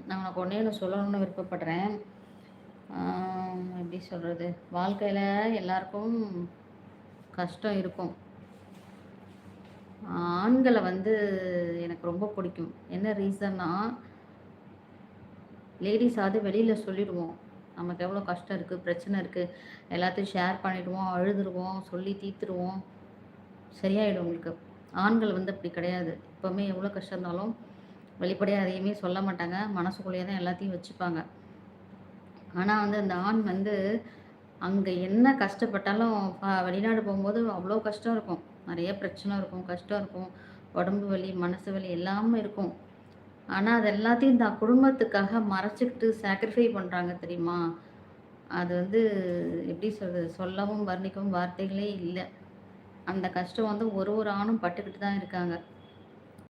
நான் உனக்கு ஒண்ணே ஒண்ணு சொல்லணும்னு விருப்பப்படுறேன். எப்படி சொல்றது? வாழ்க்கையில எல்லாருக்கும் கஷ்டம் இருக்கும். ஆண்கள வந்து எனக்கு ரொம்ப பிடிக்கும். என்ன ரீசன்னா, லேடீஸாவது வெளியில சொல்லிடுவோம். நமக்கு எவ்வளோ கஷ்டம் இருக்கு, பிரச்சனை இருக்கு. எல்லாத்தையும் ஷேர் பண்ணிடுவோம், அழுதுருவோம், சொல்லி தீர்த்துருவோம். சரியாயிடும் உங்களுக்கு. ஆண்கள் வந்து அப்படி கிடையாது. எப்பவுமே எவ்வளோ கஷ்டம் இருந்தாலும் வெளிப்படையா எதையுமே சொல்ல மாட்டாங்க. மனசுக்குள்ளேயே தான் எல்லாத்தையும் வச்சுப்பாங்க. ஆனா வந்து அந்த ஆண் வந்து அங்க என்ன கஷ்டப்பட்டாலும் வெளிநாடு போகும்போது அவ்வளோ கஷ்டம் இருக்கும். நெறைய பிரச்சனை இருக்கும், கஷ்டம் இருக்கும். உடம்பு வலி, மனசு வலி எல்லாமே இருக்கும். ஆனா, அது எல்லாத்தையும் தான் குடும்பத்துக்காக மறைச்சுக்கிட்டு சாக்ரிஃபை பண்றாங்க தெரியுமா? அது வந்து எப்படி சொல்றது? சொல்லவும், வர்ணிக்கவும் வார்த்தைகளே இல்ல. அந்த கஷ்டம் வந்து ஒரு ஒரு ஆணும் பட்டுக்கிட்டு தான் இருக்காங்க.